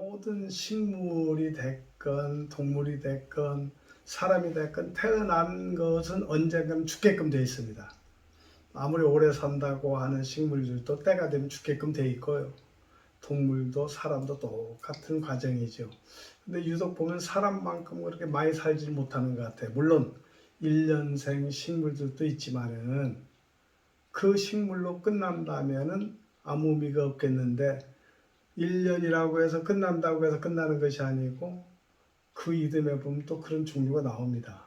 모든 식물이 됐건 동물이 됐건 사람이 됐건 태어난 것은 언젠가는 죽게끔 되어 있습니다. 아무리 오래 산다고 하는 식물들도 때가 되면 죽게끔 되어 있고요. 동물도 사람도 똑같은 과정이죠. 근데 유독 보면 사람만큼 그렇게 많이 살지 못하는 것 같아요. 물론 1년생 식물들도 있지만은 그 식물로 끝난다면은 아무 의미가 없겠는데 1년이라고 해서 끝난다고 해서 끝나는 것이 아니고 그 이듬해 보면 또 그런 종류가 나옵니다.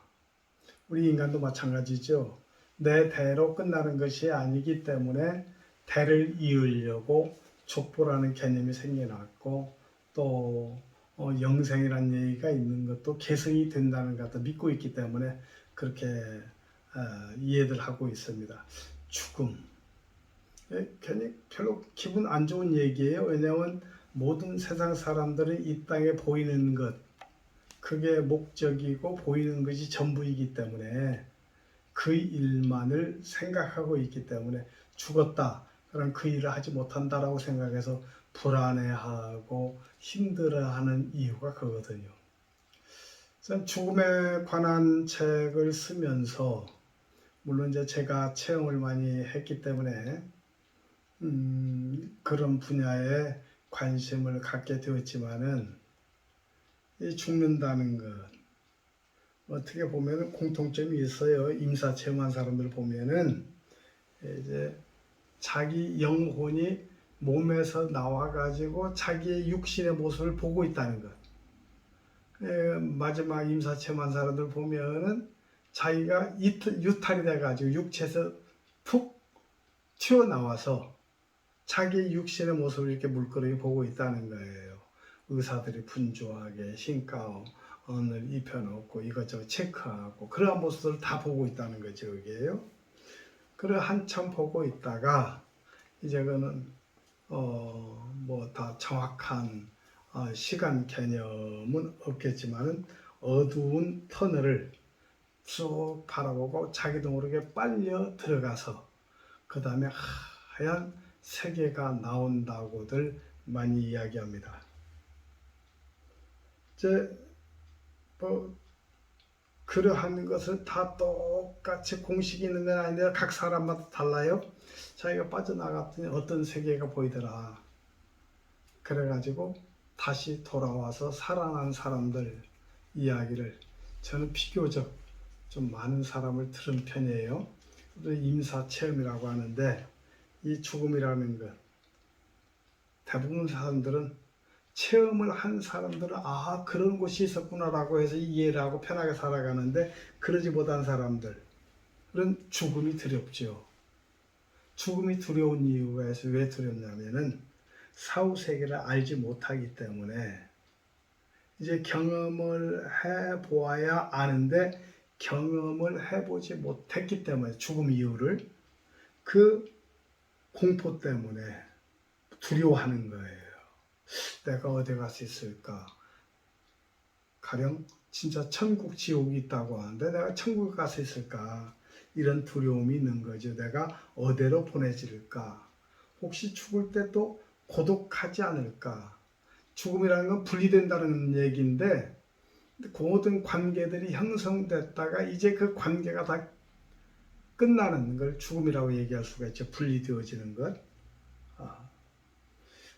우리 인간도 마찬가지죠. 내 대로 끝나는 것이 아니기 때문에 대를 이으려고 족보라는 개념이 생겨났고 또 영생이라는 얘기가 있는 것도 계승이 된다는 것도 믿고 있기 때문에 그렇게 이해들 하고 있습니다. 죽음. 괜히 별로 기분 안 좋은 얘기예요. 왜냐하면 모든 세상 사람들은 이 땅에 보이는 것, 그게 목적이고 보이는 것이 전부이기 때문에 그 일만을 생각하고 있기 때문에 죽었다. 그럼 그 일을 하지 못한다라고 생각해서 불안해하고 힘들어하는 이유가 그거거든요. 저는 죽음에 관한 책을 쓰면서 물론 이제 제가 체험을 많이 했기 때문에 그런 분야에 관심을 갖게 되었지만은 이 죽는다는 것 어떻게 보면 공통점이 있어요. 임사 체험한 사람들 보면은 이제 자기 영혼이 몸에서 나와가지고 자기의 육신의 모습을 보고 있다는 것. 마지막 임사 체험한 사람들 보면은 자기가 유탈이 돼가지고 육체에서 푹 튀어나와서 자기 육신의 모습을 이렇게 물끄러미 보고 있다는 거예요. 의사들이 분주하게 신가운을 입혀놓고 이것저것 체크하고 그러한 모습을 다 보고 있다는 거죠. 이게요. 그래 한참 보고 있다가 이제 그는 뭐 다 정확한 시간 개념은 없겠지만은 어두운 터널을 쭉 바라보고 자기도 모르게 빨려 들어가서 그 다음에 하얀 세계가 나온다고들 많이 이야기합니다. 이제 뭐 그러한 것을 다 똑같이 공식이 있는 건 아닌데 각 사람마다 달라요. 자기가 빠져나갔더니 어떤 세계가 보이더라. 그래가지고 다시 돌아와서 살아난 사람들 이야기를 저는 비교적 좀 많은 사람을 들은 편이에요. 임사체험이라고 하는데 이 죽음이라는 것 대부분 사람들은 체험을 한 사람들은 그런 곳이 있었구나라고 해서 이해를 하고 편하게 살아가는데 그러지 못한 사람들은 죽음이 두렵죠. 죽음이 두려운 이유가 있어. 왜 두렵냐면은 사후세계를 알지 못하기 때문에 이제 경험을 해보아야 아는데 경험을 해보지 못했기 때문에 죽음 이유를 그 공포 때문에 두려워하는 거예요. 내가 어디 갈 수 있을까? 가령 진짜 천국 지옥이 있다고 하는데 내가 천국에 갈 수 있을까? 이런 두려움이 있는 거죠. 내가 어디로 보내질까? 혹시 죽을 때 또 고독하지 않을까? 죽음이라는 건 분리된다는 얘기인데 모든 관계들이 형성됐다가 이제 그 관계가 다 끝나는 걸 죽음이라고 얘기할 수가 있죠. 분리되어지는 것.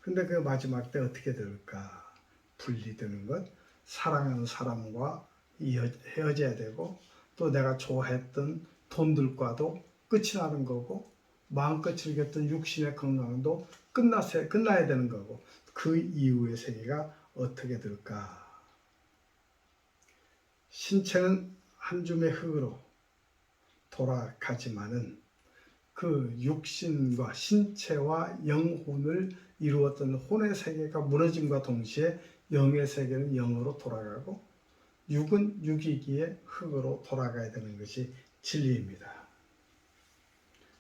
근데 그 마지막 때 어떻게 될까? 분리되는 것. 사랑하는 사람과 헤어져야 되고 또 내가 좋아했던 돈들과도 끝이 나는 거고 마음껏 즐겼던 육신의 건강도 끝나야 되는 거고 그 이후의 세계가 어떻게 될까? 신체는 한 줌의 흙으로 돌아가지만은 그 육신과 신체와 영혼을 이루었던 혼의 세계가 무너짐과 동시에 영의 세계는 영으로 돌아가고 육은 육이기에 흙으로 돌아가야 되는 것이 진리입니다.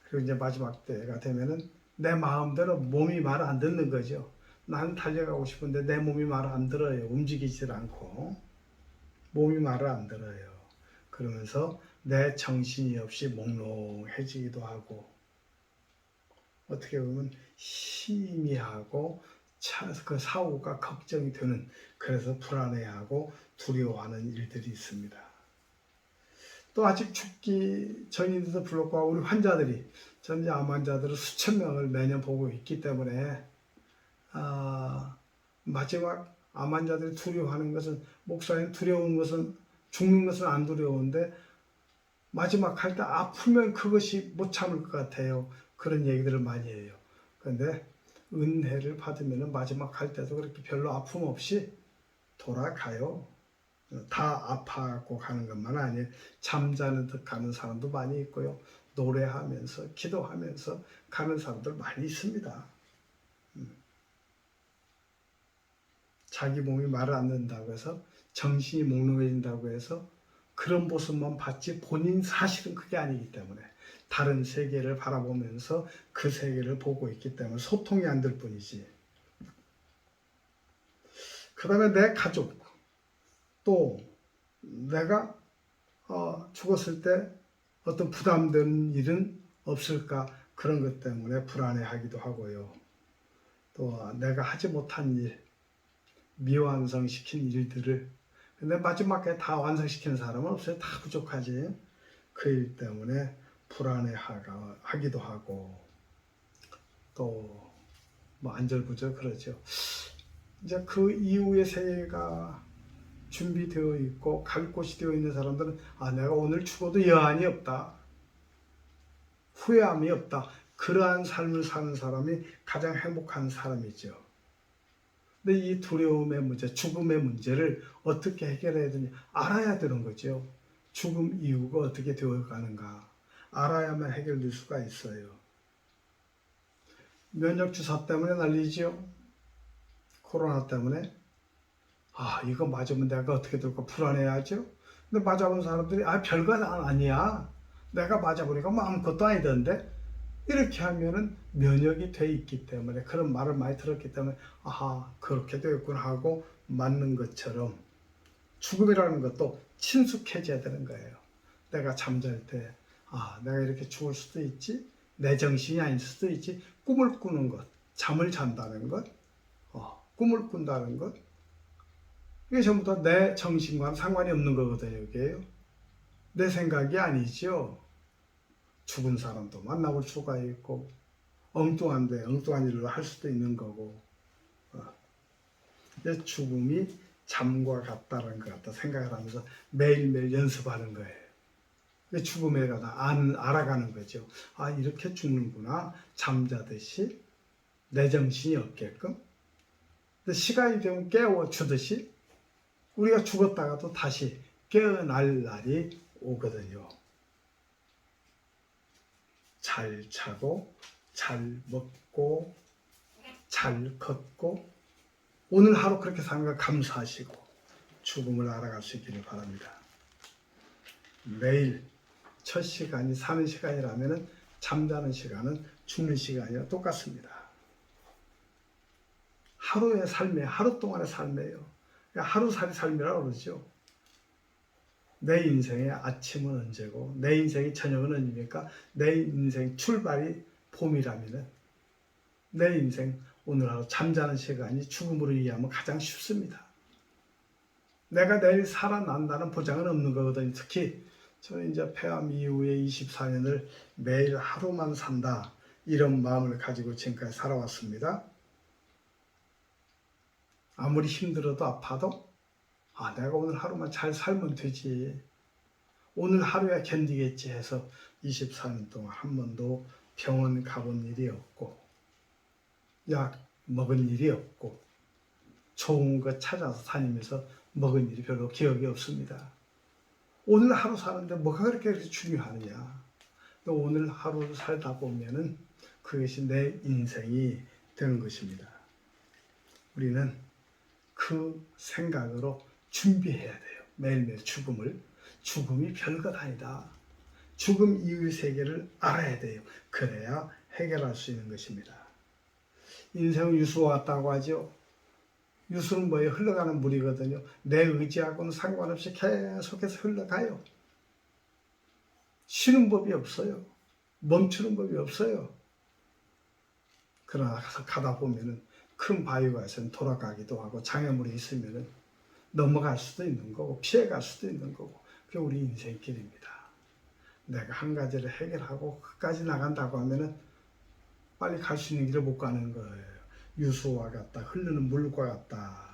그리고 이제 마지막 때가 되면은 내 마음대로 몸이 말을 안 듣는 거죠. 난 달려가고 싶은데 내 몸이 말을 안 들어요. 움직이질 않고 몸이 말을 안 들어요. 그러면서 내 정신이 없이 몽롱해지기도 하고 어떻게 보면 희미하고 그 사후가 걱정이 되는, 그래서 불안해하고 두려워하는 일들이 있습니다. 또 아직 죽기 전인데도 불구하고 우리 환자들이, 전이제 암 환자들을 수천 명을 매년 보고 있기 때문에 마지막 암 환자들이 두려워하는 것은, 목사님 두려운 것은 죽는 것은 안 두려운데 마지막 할 때 아프면 그것이 못 참을 것 같아요. 그런 얘기들을 많이 해요. 그런데 은혜를 받으면 마지막 할 때도 그렇게 별로 아픔 없이 돌아가요. 다 아파하고 가는 것만 아니에요. 잠자는 듯 가는 사람도 많이 있고요. 노래하면서 기도하면서 가는 사람들 많이 있습니다. 자기 몸이 말을 안 듣는다고 해서, 정신이 몽롱해진다고 해서 그런 모습만 봤지 본인 사실은 그게 아니기 때문에, 다른 세계를 바라보면서 그 세계를 보고 있기 때문에 소통이 안 될 뿐이지. 그 다음에 내 가족, 또 내가 죽었을 때 어떤 부담되는 일은 없을까, 그런 것 때문에 불안해하기도 하고요. 또 내가 하지 못한 일, 미완성시킨 일들을, 근데 마지막에 다 완성시키는 사람은 없어요. 다 부족하지. 그 일 때문에 불안해하기도 하고, 또 뭐 안절부절 그러죠. 이제 그 이후의 세계가 준비되어 있고 갈 곳이 되어 있는 사람들은, 내가 오늘 죽어도 여한이 없다, 후회함이 없다, 그러한 삶을 사는 사람이 가장 행복한 사람이죠. 근데 이 두려움의 문제, 죽음의 문제를 어떻게 해결해야 되냐, 알아야 되는 거죠. 죽음 이후가 어떻게 되어가는가 알아야만 해결될 수가 있어요. 면역 주사 때문에 난리죠. 코로나 때문에. 이거 맞으면 내가 어떻게 될까 불안해하죠. 근데 맞아본 사람들이 별거 아니야, 내가 맞아보니까 뭐 아무것도 아니던데, 이렇게 하면은 면역이 돼 있기 때문에, 그런 말을 많이 들었기 때문에 그렇게 되었구나 하고 맞는 것처럼, 죽음이라는 것도 친숙해져야 되는 거예요. 내가 잠잘 때 내가 이렇게 죽을 수도 있지, 내 정신이 아닐 수도 있지, 꿈을 꾸는 것, 잠을 잔다는 것, 꿈을 꾼다는 것, 이게 전부 다 내 정신과는 상관이 없는 거거든요. 이게요. 내 생각이 아니죠. 죽은 사람도 만나볼 수가 있고, 엉뚱한 일을 할 수도 있는 거고, 죽음이 잠과 같다는 것 같다 생각을 하면서 매일매일 연습하는 거예요. 죽음에 관해서 알아가는 거죠. 이렇게 죽는구나, 잠자듯이 내 정신이 없게끔. 근데 시간이 되면 깨워주듯이 우리가 죽었다가도 다시 깨어날 날이 오거든요. 잘 자고 잘 먹고 잘 걷고 오늘 하루 그렇게 사는 걸 감사하시고 죽음을 알아갈 수 있기를 바랍니다. 매일 첫 시간이 사는 시간이라면 잠자는 시간은 죽는 시간이랑 똑같습니다. 하루의 삶에, 하루 동안의 삶이에요. 하루살이 삶이라고 그러죠. 내 인생의 아침은 언제고 내 인생의 저녁은 언제입니까? 내 인생 출발이 봄이라면 내 인생 오늘 하루 잠자는 시간이 죽음으로 이해하면 가장 쉽습니다. 내가 내일 살아난다는 보장은 없는 거거든요. 특히 저는 이제 폐암 이후에 24년을 매일 하루만 산다, 이런 마음을 가지고 지금까지 살아왔습니다. 아무리 힘들어도 아파도 내가 오늘 하루만 잘 살면 되지, 오늘 하루야 견디겠지 해서 24년 동안 한 번도 병원 가본 일이 없고 약 먹은 일이 없고 좋은 거 찾아서 다니면서 먹은 일이 별로 기억이 없습니다. 오늘 하루 사는데 뭐가 그렇게 중요하느냐. 오늘 하루를 살다 보면은 그것이 내 인생이 되는 것입니다. 우리는 그 생각으로 준비해야 돼요. 매일매일 죽음이 별것 아니다. 죽음 이후의 세계를 알아야 돼요. 그래야 해결할 수 있는 것입니다. 인생은 유수와 같다고 하죠. 유수는 뭐예요? 흘러가는 물이거든요. 내 의지하고는 상관없이 계속해서 흘러가요. 쉬는 법이 없어요. 멈추는 법이 없어요. 그러나 가다 보면은 큰 바위가 있으면 돌아가기도 하고 장애물이 있으면 넘어갈 수도 있는 거고 피해갈 수도 있는 거고 그게 우리 인생길입니다. 내가 한 가지를 해결하고 끝까지 나간다고 하면은 빨리 갈 수 있는 길을 못 가는 거예요. 유수와 같다, 흐르는 물과 같다.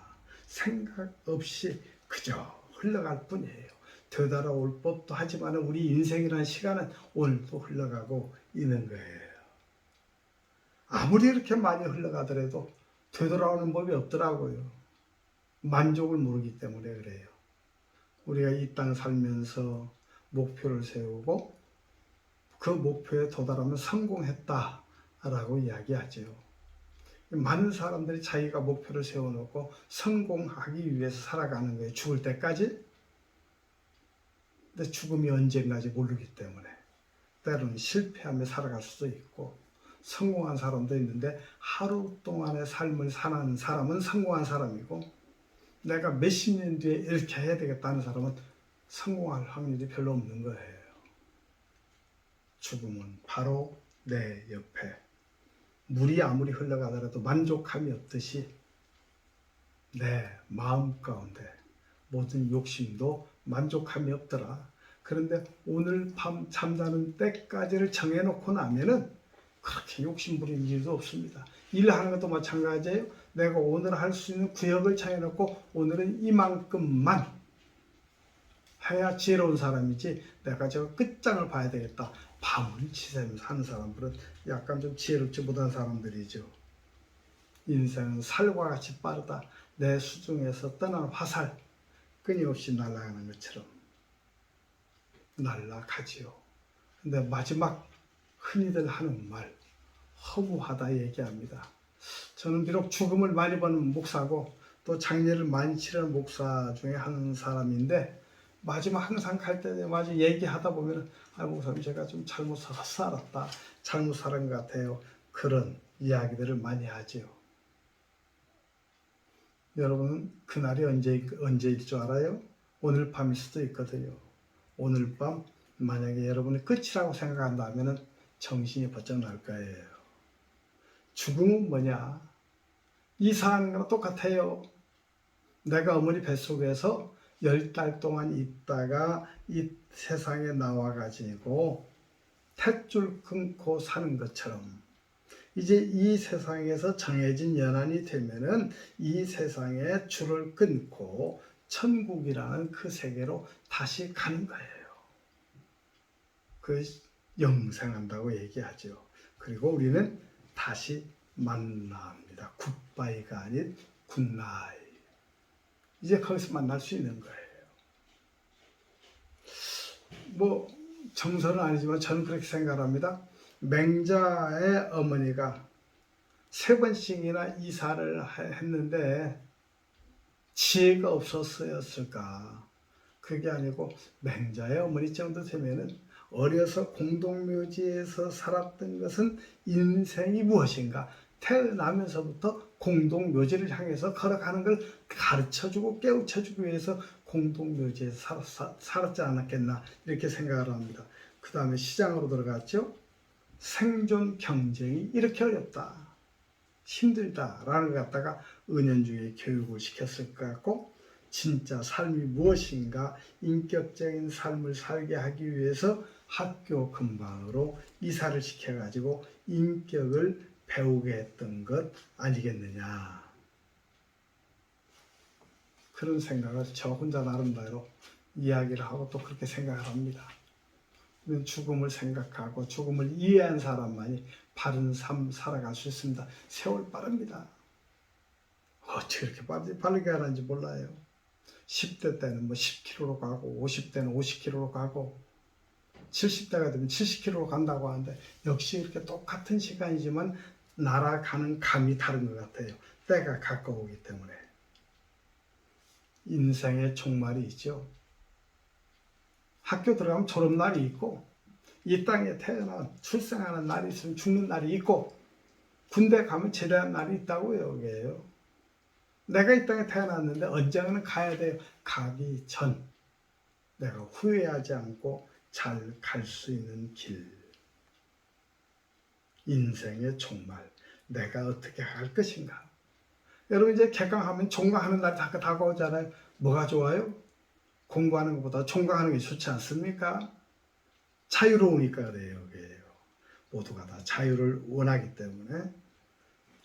생각 없이 그저 흘러갈 뿐이에요. 되돌아올 법도 하지만 우리 인생이라는 시간은 오늘도 흘러가고 있는 거예요. 아무리 이렇게 많이 흘러가더라도 되돌아오는 법이 없더라고요. 만족을 모르기 때문에 그래요. 우리가 이 땅 살면서 목표를 세우고 그 목표에 도달하면 성공했다라고 이야기하죠. 많은 사람들이 자기가 목표를 세워놓고 성공하기 위해서 살아가는 거예요. 죽을 때까지. 근데 죽음이 언젠가지 모르기 때문에 때로는 실패하며 살아갈 수도 있고 성공한 사람도 있는데 하루 동안의 삶을 사는 사람은 성공한 사람이고 내가 몇십 년 뒤에 이렇게 해야 되겠다는 사람은 성공할 확률이 별로 없는 거예요. 죽음은 바로 내 옆에 물이 아무리 흘러가더라도 만족함이 없듯이 내 마음 가운데 모든 욕심도 만족함이 없더라. 그런데 오늘 밤 잠자는 때까지를 정해놓고 나면은 그렇게 욕심 부리는 일도 없습니다. 일하는 것도 마찬가지예요. 내가 오늘 할 수 있는 구역을 정해놓고 오늘은 이만큼만 해야 지혜로운 사람이지 내가 저 끝장을 봐야 되겠다. 밤을 지새면서 하는 사람들은 약간 좀 지혜롭지 못한 사람들이죠. 인생은 살과 같이 빠르다. 내 수중에서 떠나는 화살 끊임없이 날아가는 것처럼 날아가지요. 근데 마지막 흔히들 하는 말 허무하다 얘기합니다. 저는 비록 죽음을 많이 보는 목사고 또 장례를 많이 치르는 목사 중에 한 사람인데 마지막 항상 갈 때마다 얘기하다 보면 목사님 제가 좀 잘못 살았다. 잘못 살은 것 같아요. 그런 이야기들을 많이 하지요. 여러분은 그날이 언제일 줄 알아요? 오늘 밤일 수도 있거든요. 오늘 밤 만약에 여러분이 끝이라고 생각한다면 정신이 번쩍 날 거예요. 죽음은 뭐냐? 이사하는 거랑 똑같아요. 내가 어머니 뱃속에서 10달 동안 있다가 이 세상에 나와가지고 탯줄 끊고 사는 것처럼 이제 이 세상에서 정해진 연한이 되면은 이 세상에 줄을 끊고 천국이라는 그 세계로 다시 가는 거예요. 그 영생한다고 얘기하죠. 그리고 우리는 다시 만납니다. 굿바이가 아닌 굿나잇. 이제 거기서 만날 수 있는 거예요. 뭐 정설은 아니지만 저는 그렇게 생각합니다. 맹자의 어머니가 3번씩이나 이사를 했는데 지혜가 없었을까? 그게 아니고 맹자의 어머니 정도 되면은 어려서 공동묘지에서 살았던 것은 인생이 무엇인가? 태어나면서부터 공동묘지를 향해서 걸어가는 걸 가르쳐주고 깨우쳐주기 위해서 공동묘지에서 살았지 않았겠나 이렇게 생각을 합니다. 그 다음에 시장으로 들어갔죠. 생존 경쟁이 이렇게 어렵다. 힘들다라는 것 갖다가 은연중에 교육을 시켰을 것 같고 진짜 삶이 무엇인가 인격적인 삶을 살게 하기 위해서 학교 근방으로 이사를 시켜가지고 인격을 배우게 했던 것 아니겠느냐. 그런 생각을 저 혼자 나름대로 이야기를 하고 또 그렇게 생각을 합니다. 죽음을 생각하고 죽음을 이해한 사람만이 바른 삶 살아갈 수 있습니다. 세월 빠릅니다. 어떻게 이렇게 빠르게 하는지 몰라요. 10대 때는 뭐 10km로 가고 50대는 50km로 가고 70대가 되면 70km로 간다고 하는데 역시 이렇게 똑같은 시간이지만 날아가는 감이 다른 것 같아요. 때가 가까우기 때문에. 인생의 종말이 있죠. 학교 들어가면 졸업날이 있고 이 땅에 태어나 출생하는 날이 있으면 죽는 날이 있고 군대 가면 제대한 날이 있다고요. 여기에요. 내가 이 땅에 태어났는데 언젠가는 가야 돼요. 가기 전 내가 후회하지 않고 잘 갈 수 있는 길. 인생의 종말. 내가 어떻게 할 것인가. 여러분 이제 개강하면 종강하는 날이 다가오잖아요. 뭐가 좋아요? 공부하는 것보다 종강하는 게 좋지 않습니까? 자유로우니까 그래요. 그게요. 모두가 다 자유를 원하기 때문에,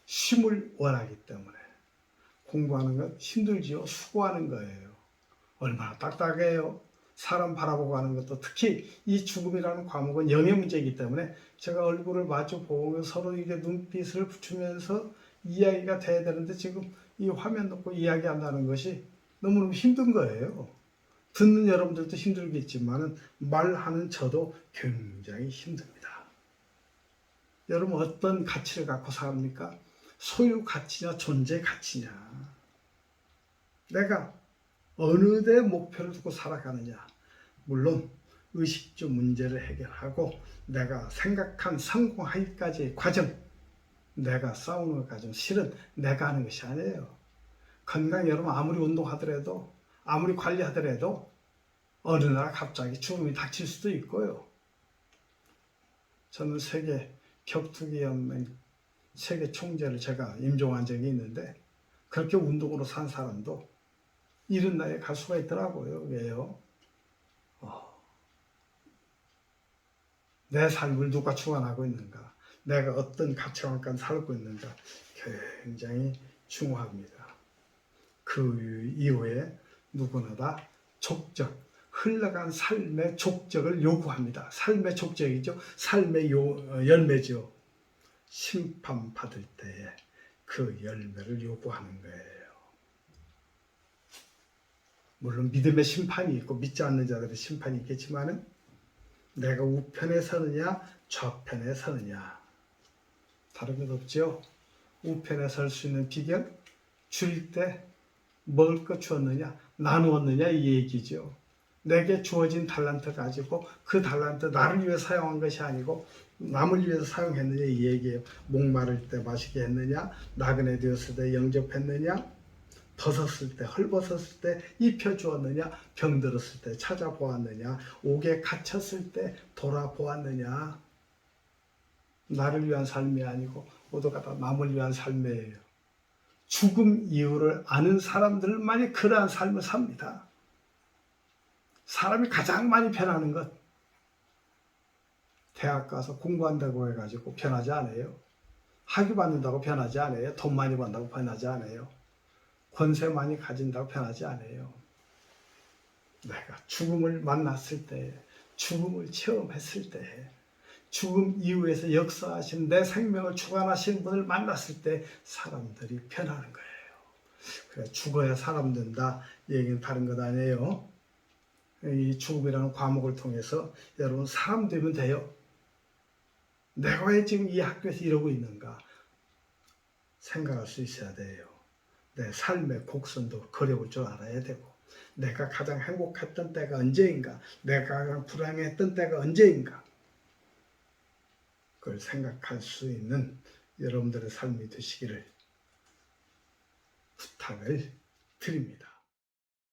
쉼을 원하기 때문에 공부하는 건 힘들지요. 수고하는 거예요. 얼마나 딱딱해요. 사람 바라보고 하는 것도, 특히 이 죽음이라는 과목은 영의 문제이기 때문에 제가 얼굴을 마주 보고 서로 이게 눈빛을 붙이면서 이야기가 돼야 되는데 지금 이 화면 놓고 이야기한다는 것이 너무너무 힘든 거예요. 듣는 여러분들도 힘들겠지만 말하는 저도 굉장히 힘듭니다. 여러분 어떤 가치를 갖고 삽니까? 소유 가치냐 존재 가치냐. 내가 어느 데 목표를 두고 살아가느냐. 물론 의식주 문제를 해결하고 내가 생각한 성공하기까지의 과정, 내가 싸우는 과정, 실은 내가 하는 것이 아니에요. 건강 여러분 아무리 운동하더라도 아무리 관리하더라도 어느 날 갑자기 죽음이 닥칠 수도 있고요. 저는 세계 격투기 연맹 세계 총재를 제가 임종한 적이 있는데 그렇게 운동으로 산 사람도 이른 나이에 갈 수가 있더라고요. 왜요? 내 삶을 누가 주관하고 있는가? 내가 어떤 가치관과 살고 있는가? 굉장히 중요합니다. 그 이후에 누구나 다 족적, 흘러간 삶의 족적을 요구합니다. 삶의 족적이죠. 삶의 열매죠. 심판받을 때에 그 열매를 요구하는 거예요. 물론 믿음의 심판이 있고 믿지 않는 자들의 심판이 있겠지만은 내가 우편에 서느냐 좌편에 서느냐 다른 것 없죠. 우편에 설 수 있는 비결, 줄 때 먹을 것 주었느냐 나누었느냐 이 얘기죠. 내게 주어진 달란트 가지고 그 달란트 나를 위해 사용한 것이 아니고 남을 위해서 사용했느냐 이 얘기예요. 목마를 때 마시게 했느냐, 나그네 되었을 때 영접했느냐, 벗었을 때, 헐벗었을 때 입혀주었느냐, 병들었을 때 찾아보았느냐, 옥에 갇혔을 때 돌아보았느냐. 나를 위한 삶이 아니고 모두가 다 남을 위한 삶이에요. 죽음 이유를 아는 사람들만이 그러한 삶을 삽니다. 사람이 가장 많이 변하는 것, 대학 가서 공부한다고 해가지고 변하지 않아요. 학위 받는다고 변하지 않아요. 돈 많이 번다고 변하지 않아요. 권세 많이 가진다고 변하지 않아요. 내가 죽음을 만났을 때, 죽음을 체험했을 때, 죽음 이후에서 역사하신 내 생명을 주관하시는 분을 만났을 때 사람들이 변하는 거예요. 그래, 죽어야 사람 된다. 이 얘기는 다른 것 아니에요. 이 죽음이라는 과목을 통해서 여러분 사람 되면 돼요. 내가 왜 지금 이 학교에서 이러고 있는가 생각할 수 있어야 돼요. 내 삶의 곡선도 그려볼 줄 알아야 되고 내가 가장 행복했던 때가 언제인가, 내가 가장 불행했던 때가 언제인가 그걸 생각할 수 있는 여러분들의 삶이 되시기를 부탁을 드립니다.